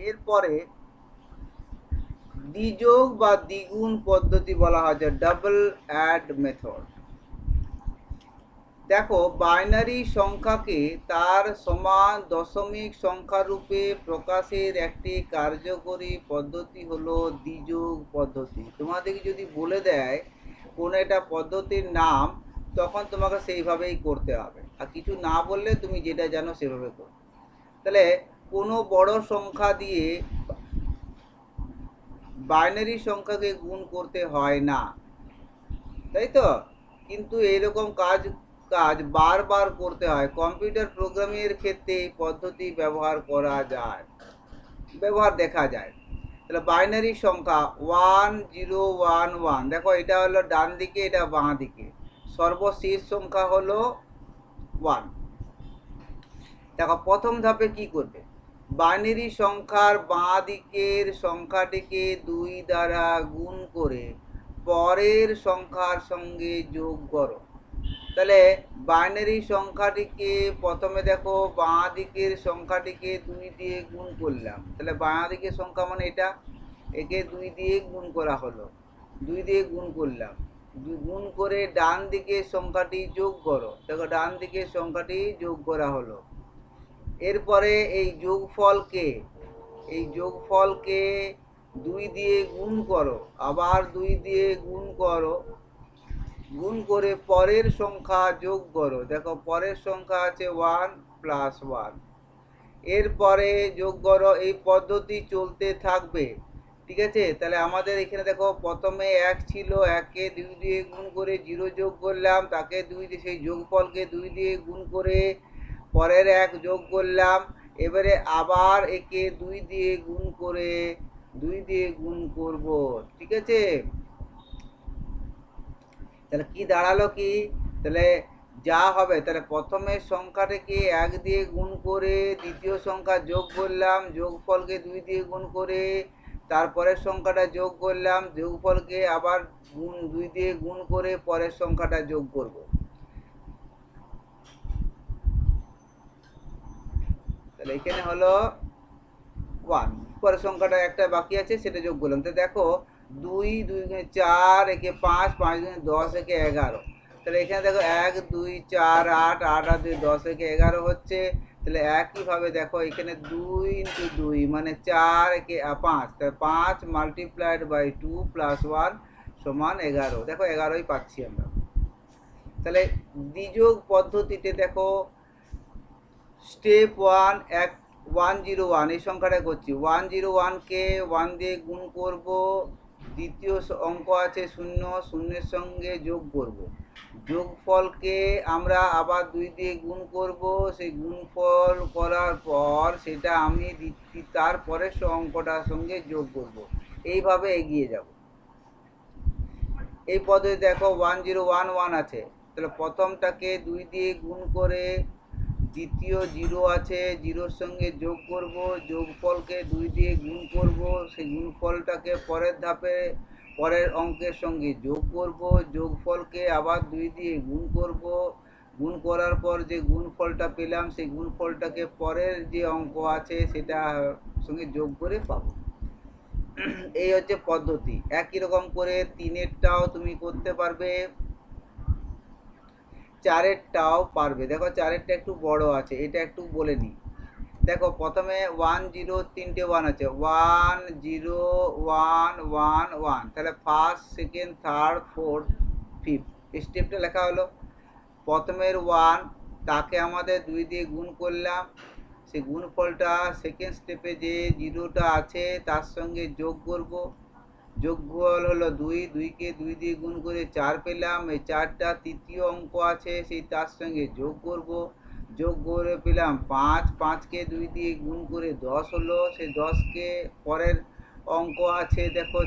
এরপরে দ্বিযোগ বা দ্বিগুণ পদ্ধতি বলা হয়, যে ডাবল অ্যাড মেথড। দেখো, বাইনারি সংখ্যাকে তার সমান দশমিক সংখ্যা রূপে প্রকাশের একটি কার্যকরী পদ্ধতি হলো দ্বিযোগ পদ্ধতি। তোমাদেরকে যদি বলে দেয় কোন একটা পদ্ধতির নাম, তখন তোমাকে সেইভাবেই করতে হবে, আর কিছু না বললে তুমি যেটা জানো সেভাবে করো। তাহলে কোনো বড় সংখ্যা দিয়ে বাইনারি সংখ্যাকে গুণ করতে হয় না, তাই তো? কিন্তু এইরকম কাজ কাজ বারবার করতে হয়। কম্পিউটার প্রোগ্রামিংয়ের ক্ষেত্রে এই পদ্ধতি ব্যবহার দেখা যায়। তাহলে বাইনারি সংখ্যা 1011, দেখো এটা হলো ডান দিকে, এটা বাঁ দিকে, সর্বশেষ সংখ্যা হলো 1। দেখো প্রথম ধাপে কি করবে, বাইনারি সংখ্যার বাঁ দিকের সংখ্যাটিকে 2 দ্বারা গুণ করে পরের সংখ্যার সঙ্গে যোগ করো। তাহলে বাইনারি সংখ্যাটিকে প্রথমে দেখো বাঁ দিকের সংখ্যাটিকে 2 দিয়ে গুণ করলাম, তাহলে বাঁ দিকের সংখ্যা মানে এটা, একে 2 দিয়ে গুণ করা হলো, 2 দিয়ে গুণ করলাম, গুণ করে ডান দিকের সংখ্যাটি যোগ করো, দেখো ডান দিকের সংখ্যাটি যোগ করা হলো। এরপরে এই যোগফলকে 2 দিয়ে গুণ করো, আবার 2 দিয়ে গুণ করো, গুণ করে পরের সংখ্যা যোগ করো, দেখো পরের সংখ্যা আছে 1 প্লাস 1। এরপরে যোগ করো, এই পদ্ধতি চলতে থাকবে, ঠিক আছে? তাহলে আমাদের এখানে দেখো প্রথমে 1 ছিল, 1কে 2 দিয়ে গুণ করে 0 যোগ করলাম, তাকে 2 দিয়ে, সেই যোগফলকে 2 দিয়ে গুণ করে পরের 1 যোগ করলাম। এবারে আবার একে 2 দিয়ে গুণ করে 2 দিয়ে গুণ করব, ঠিক আছে? তাহলে কি দাঁড়ালো, কি তাহলে যা হবে, তাহলে প্রথমের সংখ্যাটাকে 1 দিয়ে গুণ করে দ্বিতীয় সংখ্যা যোগ করলাম, যোগফলকে 2 দিয়ে গুণ করে তারপরের সংখ্যাটা যোগ করলাম, যোগফলকে আবার 2 দিয়ে গুণ করে পরের সংখ্যাটা যোগ করব। তাহলে এখানে হলো 1, পরের সংখ্যাটা একটা বাকি আছে, সেটা যোগ করলাম। তো দেখো 2 2 4, একে 5 5 10, একে 11। তাহলে এখানে দেখো 1 2 4 8 8 আর 2 10, একে 11 হচ্ছে। তাহলে একইভাবে দেখো এখানে 2 ইন্টু 2 মানে 4, একে 5, তাহলে 5 মাল্টিপ্লাইড বাই 2 প্লাস 1 সমান 11। দেখো 11ই পাচ্ছি আমরা। তাহলে দ্বিযোগ পদ্ধতিতে দেখো স্টেপ 101 এই সংখ্যাটা করছি, 101কে 1 দিয়ে গুণ করব, দ্বিতীয় অঙ্ক আছে 0, শূন্যের সঙ্গে যোগ করব, যোগফলকে আমরা আবার 2 দিয়ে গুণ করব, সেই গুণফল করার পর সেটা আমি তারপরের অঙ্কটার সঙ্গে যোগ করব, এইভাবে এগিয়ে যাব। এই পদ্ধতি দেখো 1011 আছে, তাহলে প্রথমটাকে 2 দিয়ে গুণ করে দ্বিতীয় 0 আছে, 0-র সঙ্গে যোগ করব, যোগফলকে 2 দিয়ে গুণ করব, সেই গুণফলটাকে পরের ধাপে পরের অঙ্কের সঙ্গে যোগ করব, যোগফলকে আবার 2 দিয়ে গুণ করব, গুণ করার পর যে গুণফলটা পেলাম সেই গুণফলটাকে পরের যে অঙ্ক আছে সেটা সঙ্গে যোগ করে পাবো। এই হচ্ছে পদ্ধতি। একই রকম করে 3-এরটাও তুমি করতে পারবে, 4-এরটাও পারবে। দেখো 4-এরটা একটু বড় আছে, এটা একটু বলে নিই। দেখো প্রথমে 1 0 তিনটে 1 আছে, 1 0 1 1 1, তাহলে first second third fourth fifth স্টেপটা লেখা হলো। প্রথমের 1 তাকে আমাদের 2 দিয়ে গুণ করলাম, সেই গুণফলটা সেকেন্ড স্টেপে যে 0টা আছে তার সঙ্গে যোগ করব, যোগফল হলো 2, 2কে 2 দিয়ে গুণ করে 4 পেলাম, এই 4টা তৃতীয় অঙ্ক আছে সেই তার সঙ্গে যোগ করব, যোগ করে পেলাম 5, 5কে 2 দিয়ে গুণ করে 10 হলো, সেই 10কে পরের অঙ্ক আছে দেখো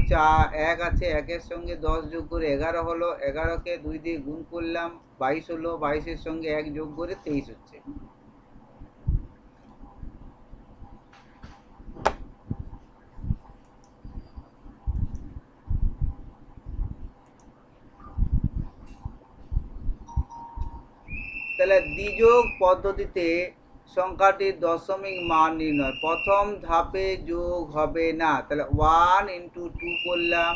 1 আছে, 1-এর সঙ্গে 10 যোগ করে 11 হলো, 11কে 2 দিয়ে গুণ করলাম 22 হলো, 22-এর সঙ্গে 1 যোগ করে 23 হচ্ছে। তাহলে দ্বিযোগ পদ্ধতিতে সংখ্যাটির দশমিক মান নির্ণয়। প্রথম ধাপে যোগ হবে না, তাহলে 1 × 2 করলাম,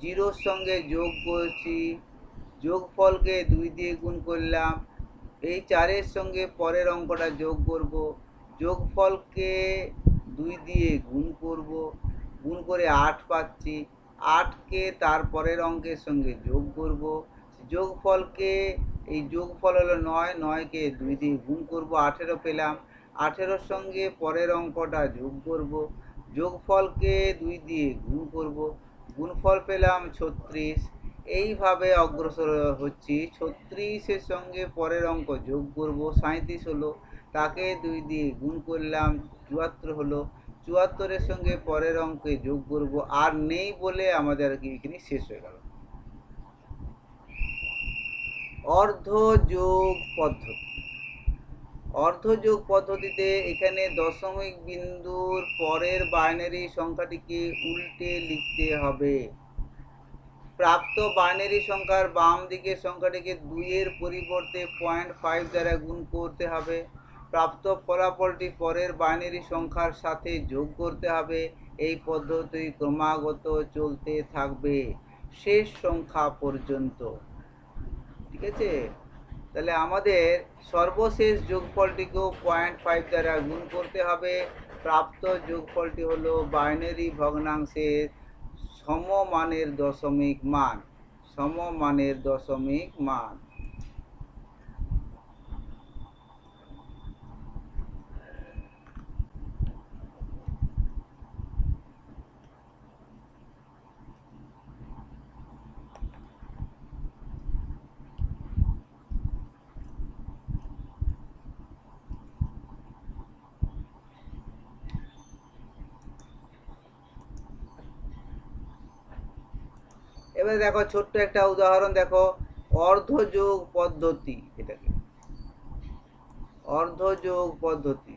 জিরোর সঙ্গে যোগ করছি, যোগফলকে 2 দিয়ে গুণ করলাম, এই 4-এর সঙ্গে পরের অঙ্কটা যোগ করব, যোগফলকে 2 দিয়ে গুণ করব, গুণ করে 8 পাচ্ছি, 8কে তারপরের অঙ্কের সঙ্গে যোগ করব, যোগফলকে এই যোগফল হলো 9, 9কে 2 দিয়ে গুণ করব, 18 পেলাম, 18-র সঙ্গে পরের অঙ্কটা যোগ করব, যোগফলকে 2 দিয়ে গুণ করব, গুণফল পেলাম 36। এইভাবে অগ্রসর হচ্ছি, 36-এর সঙ্গে পরের অঙ্ক যোগ করব, 37 হলো, তাকে 2 দিয়ে গুণ করলাম, 74 হলো, 74-এর সঙ্গে পরের অঙ্কে যোগ করব, আর নেই বলে আমাদের এখানে শেষ হয়ে গেল। অর্ধযোগ পদ্ধতি। অর্ধযোগ পদ্ধতিতে এখানে দশমিক বিন্দুর পরের বাইনারি সংখ্যাটিকে উল্টে লিখতে হবে। প্রাপ্ত বাইনারি সংখ্যার বাম দিকের সংখ্যাটিকে 2-এর পরিবর্তে 0.5 দ্বারা গুণ করতে হবে। প্রাপ্ত ফলাফলটি পরের বাইনারি সংখ্যার সাথে যোগ করতে হবে। এই পদ্ধতি ক্রমাগত চলতে থাকবে শেষ সংখ্যা পর্যন্ত। ঠিক আছে, তাহলে আমাদের সর্বশেষ যোগফলটিকেও 0.5 দ্বারা গুণ করতে হবে। প্রাপ্ত যোগফলটি হলো বাইনারি ভগ্নাংশের সমমানের দশমিক মান, সমমানের দশমিক মান। এবারে দেখো ছোট্ট একটা উদাহরণ দেখো, অর্ধযোগ পদ্ধতি, এটাকে অর্ধযোগ পদ্ধতি।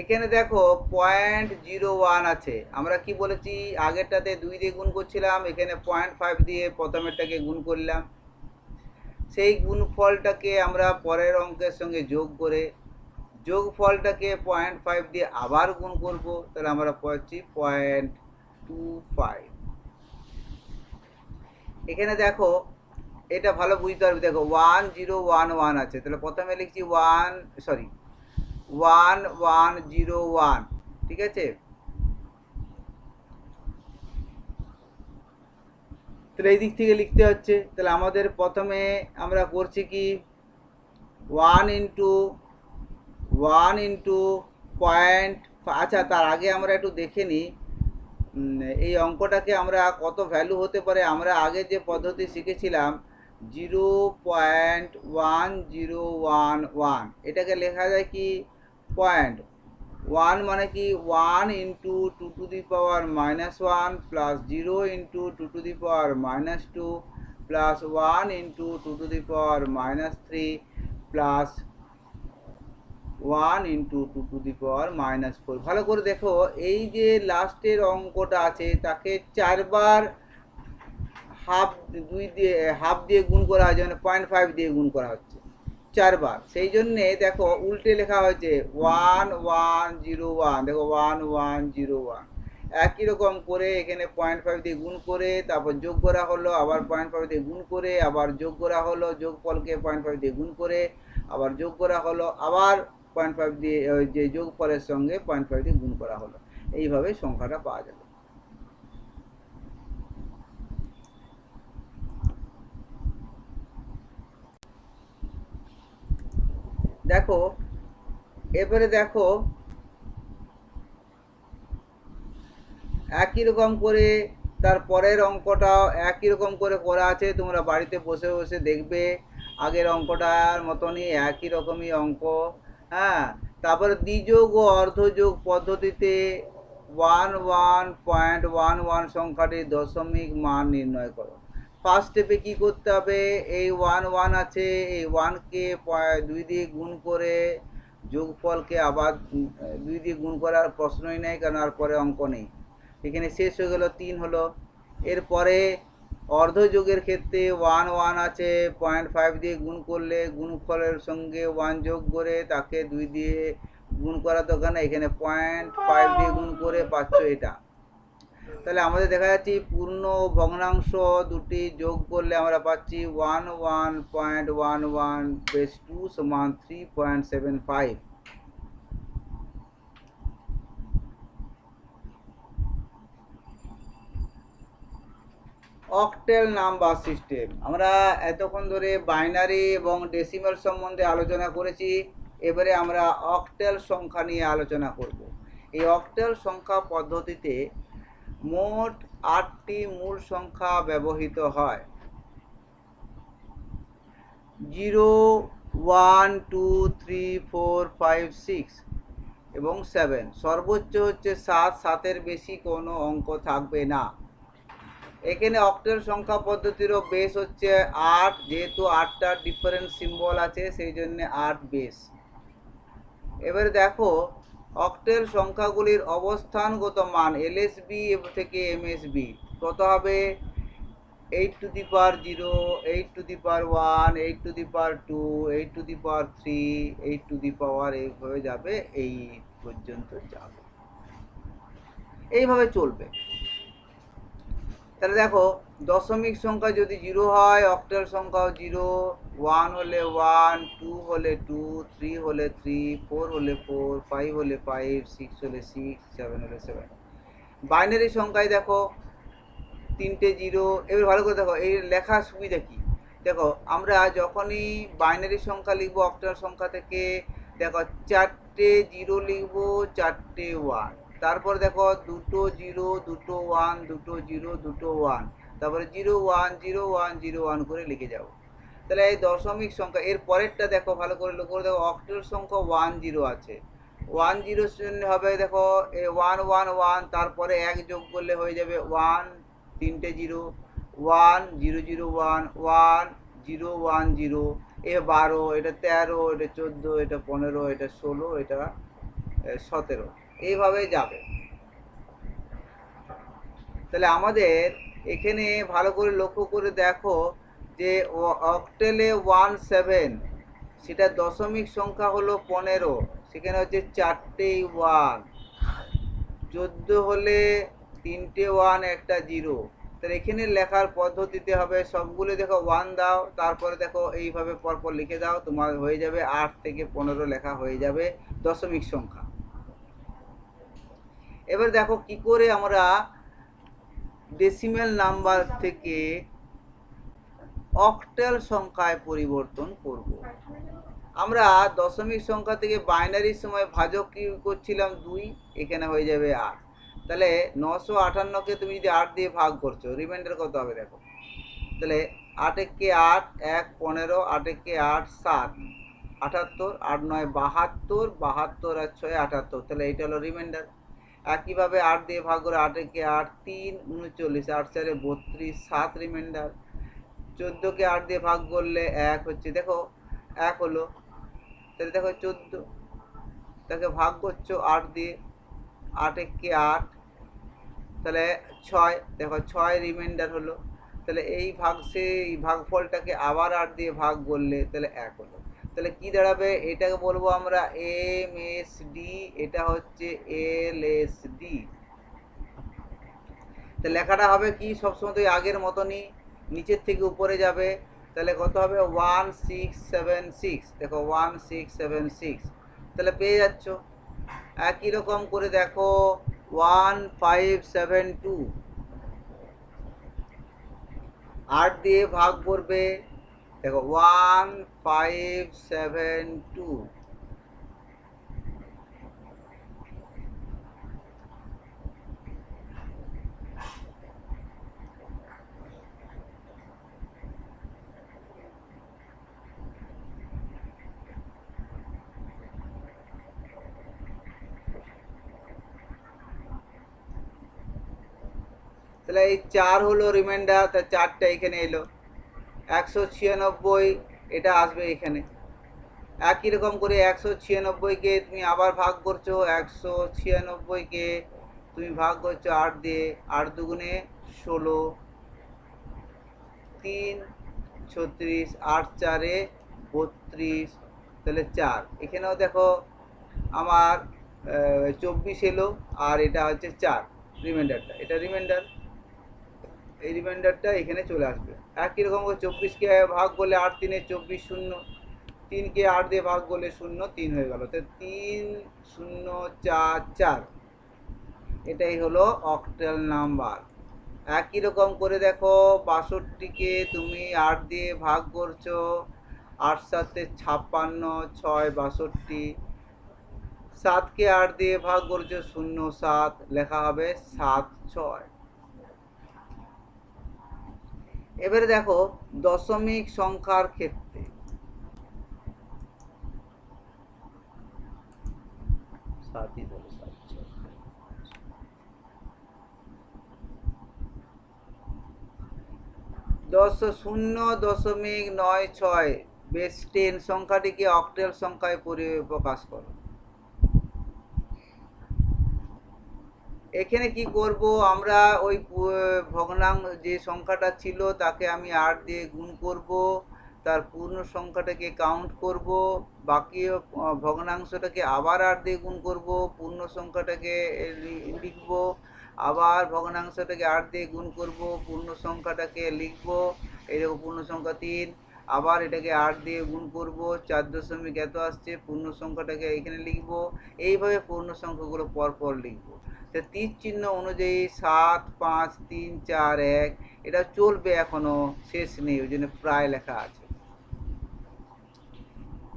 এখানে দেখো 0.01 আছে, আমরা কি বলেছি আগেরটাতে 2 দিয়ে গুণ করছিলাম, এখানে 0.5 দিয়ে প্রথমেরটাকে গুণ করলাম, সেই গুণফলটাকে আমরা পরের অঙ্কের সঙ্গে যোগ করে যোগফলটাকে 0.5 দিয়ে আবার গুণ করব, তাহলে আমরা পাচ্ছি 0.25। এখানে দেখো এটা ভালো বুঝতে পারবে, দেখো 1011 আছে, তাহলে প্রথমে লিখছি 1101, ঠিক আছে, তাহলে এই দিক থেকে লিখতে হচ্ছে, তাহলে আমাদের প্রথমে আমরা করছি কি 1 × পয়েন্ট। আচ্ছা, তার আগে আমরা একটু দেখে নিই এই অঙ্কটাকে আমরা কত ভ্যালু হতে পারে। আমরা আগে যে পদ্ধতি শিখেছিলাম 0.1011, এটাকে লেখা যায় কি 0.1 মানে কি 1 × 2⁻1 প্লাস 0 × 2⁻2 প্লাস 1 × 2⁻3 প্লাস 1 × 2⁻4। ভালো করে দেখো, এই যে লাস্টের অঙ্কটা আছে তাকে 4 বার হাফ দিয়ে গুণ করা হয়েছে, মানে 0.5 দিয়ে গুণ করা হচ্ছে 4 বার, সেই জন্যে দেখো উল্টে লেখা হয়েছে 1101, দেখো 1101। একই রকম করে এখানে 0.5 দিয়ে গুণ করে তারপর যোগ করা হলো, আবার 0.5 দিয়ে গুণ করে আবার যোগ করা হলো, যোগফলকে 0.5 দিয়ে গুণ করে আবার যোগ করা হলো, আবার 0.5 দিয়ে যে যোগফলের সঙ্গে 0.5 দিয়ে গুণ করা হলো, এইভাবে সংখ্যাটা পাওয়া যাবে। দেখো এবারে দেখো একই রকম করে তার পরের অঙ্কটাও একই রকম করে করা আছে, তোমরা বাড়িতে বসে বসে দেখবে, আগের অঙ্কটার মতনই একই রকমই অঙ্ক। হ্যাঁ, তারপরে দ্বিযোগ ও অর্ধযোগ পদ্ধতিতে 11.11 সংখ্যাটির দশমিক মান নির্ণয় করো। ফার্স্ট স্টেপে কি করতে হবে, এই 11 আছে, এই 1কে 2 দিয়ে গুণ করে যোগফলকে আবার 2 দিয়ে গুণ করার প্রশ্নই নেই, কারণ আর পরে অঙ্ক নেই। এখানে শেষ হয়ে গেল, 3 হলো। এরপরে অর্ধযোগের ক্ষেত্রে 1 1 আছে, 0.5 দিয়ে গুণ করলে গুণফলের সঙ্গে 1 যোগ করে তাকে 2 দিয়ে গুণ করা দরকার না, এখানে 0.5 দিয়ে গুণ করে পাচ্ছ এটা। তাহলে আমাদের দেখা যাচ্ছে পূর্ণ ভগ্নাংশ দুটি যোগ করলে আমরা পাচ্ছি 11.11 বেস 2 সমান 3.75। অক্টেল নাম্বার সিস্টেম, আমরা এতক্ষণ ধরে বাইনারি এবং ডেসিমাল সম্বন্ধে আলোচনা করেছি। এবারে আমরা অক্টেল সংখ্যা নিয়ে আলোচনা করব। এই অক্টেল সংখ্যা পদ্ধতিতে মোট 8টি মূল সংখ্যা ব্যবহৃত হয়। 0 1 2 3 4 5 6 এবং 7, সর্বোচ্চ হচ্ছে 7, 7-এর বেশি কোনো অঙ্ক থাকবে না। এখানে অক্টেল সংখ্যা পদ্ধতিরও বেস হচ্ছে 8, যেহেতু 8টা ডিফারেন্ট সিম্বল আছে সেই জন্য 8 বেস। এবারে দেখো অক্টেল সংখ্যাগুলির অবস্থানগত মান এলএসবি থেকে এমএসবি কত হবে? 8 to the power 0, 8 to the power 1, 8 to the power 2, 8 to the power 3, 8 to the power এইভাবে যাবে, এই পর্যন্ত যাবে, এইভাবে চলবে। তাহলে দেখো দশমিক সংখ্যা যদি 0 হয়, অক্টেল সংখ্যাও 0, 1 হলে 1, 2 হলে 2, 3 হলে 3, 4 হলে 4, 5 হলে 5, 6 হলে 6, 7 হলে 7। বাইনারি সংখ্যায় দেখো 3টে 0। এবার ভালো করে দেখো এই লেখার সুবিধা কি। দেখো আমরা যখনই বাইনারি সংখ্যা লিখবো অক্টেল সংখ্যা থেকে, দেখো 4টে 0 লিখবো, 4টে 1, তারপর দেখো 2টো 0, 2টো 1, 2টো 0, 2টো 1, তারপরে 0 1 0 1 0 1 করে লিখে যাবো। তাহলে এই দশমিক সংখ্যা এর পরেরটা দেখো ভালো করে লক্ষ্য করে দেখো, অক্টেল সংখ্যা 1 0 আছে, 1 0 জন্য হবে দেখো 1 1 1, তারপরে 1 যোগ করলে হয়ে যাবে 1, 3টে 0, 1 0 0 1 1 0 1 0, এ 12, এটা 13, এটা 14, এটা 15, এটা 16, এটা 17, এইভাবে যাবে। তাহলে আমাদের এখানে ভালো করে লক্ষ্য করে দেখো যে অক্টেলে 17, সেটা দশমিক সংখ্যা হলো 15, সেখানে হচ্ছে 4টে 1, 14 হলে 3টে 1 একটা 0। তাহলে এখানে লেখার পদ্ধতিতে হবে সবগুলো দেখো 1 দাও, তারপরে দেখো এইভাবে পরপর লিখে দাও, তোমার হয়ে যাবে 8 থেকে 15 লেখা হয়ে যাবে দশমিক সংখ্যা। এবার দেখো কি করে আমরা ডেসিমেল নাম্বার থেকে অক্টেল সংখ্যায় পরিবর্তন করব। আমরা দশমিক সংখ্যা থেকে বাইনারির সময় ভাজক কি করছিলাম 2, এখানে হয়ে যাবে 8। তাহলে 958কে তুমি যদি 8 দিয়ে ভাগ করছো, রিমাইন্ডার কত হবে দেখো। তাহলে 8 একে 8, 1 15, 8 একে 8 7 78, 8 9 72, 72 আর 6 78, তাহলে এটা হলো রিমাইন্ডার। একইভাবে 8 দিয়ে ভাগ করে 8 একে 8 3 39, 8 4 32, 7 রিমাইন্ডার। 14কে 8 দিয়ে ভাগ করলে 1 হচ্ছে, দেখো 1 হলো, তাহলে দেখো 14, তাকে ভাগ করছো 8 দিয়ে, 8 একে 8, তাহলে 6, দেখো 6 রিমাইন্ডার হলো। তাহলে এই ভাগফলটাকে আবার 8 দিয়ে ভাগ করলে তাহলে 1 হলো। তাহলে কি দাঁড়াবে, এটাকে বলবো আমরা এমএসডি, এটা হচ্ছে এলএসডি। তো লেখাটা হবে কি সবসময় তো আগের মতনই, নিচের থেকে উপরে যাবে। তাহলে কত হবে 1676, দেখো 1676, তাহলে পেয়ে যাচ্ছ। একই রকম করে দেখো 1572, 8 দিয়ে ভাগ করবে, দেখো 1572, তাহলে এই 4 হলো রিমাইন্ডার, তা 4টা এখানে এলো। 196 এটা আসবে এখানে। একই রকম করে 196কে তুমি আবার ভাগ করছো, 196কে তুমি ভাগ করছো 8 দিয়ে, 8 দুগুণে 16, 3 36, 8 চারে 32, তাহলে 4। এখানেও দেখো আমার 24 এলো, আর এটা হচ্ছে 4 রিমাইন্ডারটা, এটা রিমাইন্ডার, এই রিমাইন্ডারটা এখানে চলে আসবে। একই রকম 24কে ভাগ করলে 8 3 24 শূন্য, 3কে 8 দিয়ে ভাগ করলে 0 3 হয়ে গেল, তো 3 0 4 4, এটাই হলো অক্টাল নাম্বার। একই রকম করে দেখো 62কে তুমি 8 দিয়ে ভাগ করছো, 8 7 56, 6 62, 7কে 8 দিয়ে ভাগ করছো 0 7, লেখা হবে 7 6। এবারে দেখো দশমিক সংখ্যার ক্ষেত্রে, দশ 0.96 বেস 10 সংখ্যাটিকে অক্টাল সংখ্যায় প্রকাশ করো। এখানে কি করব আমরা, ওই ভগ্নাংশ যে সংখ্যাটা ছিল তাকে আমি 8 দিয়ে গুণ করব, তার পূর্ণ সংখ্যাটাকে কাউন্ট করব, বাকি ভগ্নাংশটাকে আবার 8 দিয়ে গুণ করব, পূর্ণ সংখ্যাটাকে লিখব, আবার ভগ্নাংশটাকে 8 দিয়ে গুণ করব, পূর্ণ সংখ্যাটাকে লিখব, এই দেখো পূর্ণ সংখ্যা 3, আবার এটাকে 8 দিয়ে গুণ করব, 4 দশমিক এত আসছে, পূর্ণ সংখ্যাটাকে এখানে লিখব, এইভাবে পূর্ণ সংখ্যাগুলো পরপর লিখব। তো তীর চিহ্ন অনুযায়ী 7 5 3 4 1 এটা চলবে, এখনো শেষ নেই, ওই জন্য প্রায় লেখা আছে।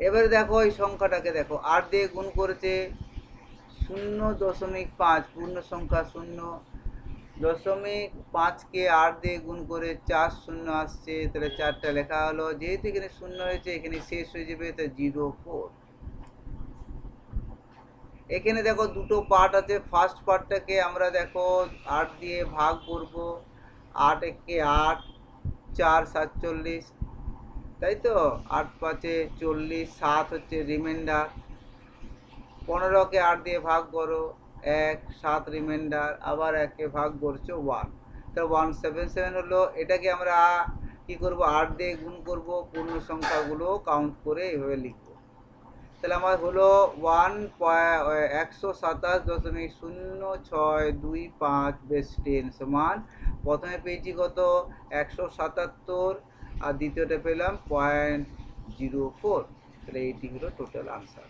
এবারে দেখো এই সংখ্যাটাকে দেখো 8 দিয়ে গুণ করেছে 0.5, পূর্ণ সংখ্যা 0, 0.5কে 8 দিয়ে গুণ করে 4 0 আসছে, তাহলে 4টা লেখা হলো, যেহেতু এখানে 0 হয়েছে এখানে শেষ হয়ে যাবে, তো 04। এখানে দেখো দুটো পার্ট আছে, ফার্স্ট পার্টটাকে আমরা দেখো 8 দিয়ে ভাগ করব, 8 একে 8, 4 47, তাই তো, 8 5 40, 7 হচ্ছে রিমাইন্ডার, 15কে 8 দিয়ে ভাগ করো 1, 7 রিমাইন্ডার, আবার 1কে ভাগ করছো 1, তো 177 হলো। এটাকে আমরা কি করব, 8 দিয়ে গুণ করব, পূর্ণ সংখ্যাগুলো কাউন্ট করে এভাবে লিখব, তাহলে আমার হলো 127.0625 বেস 10 সমান, প্রথমে পেয়েছি কত 177, আর দ্বিতীয়টা পেলাম 0.04, তাহলে এইটি হলো টোটাল আনসার।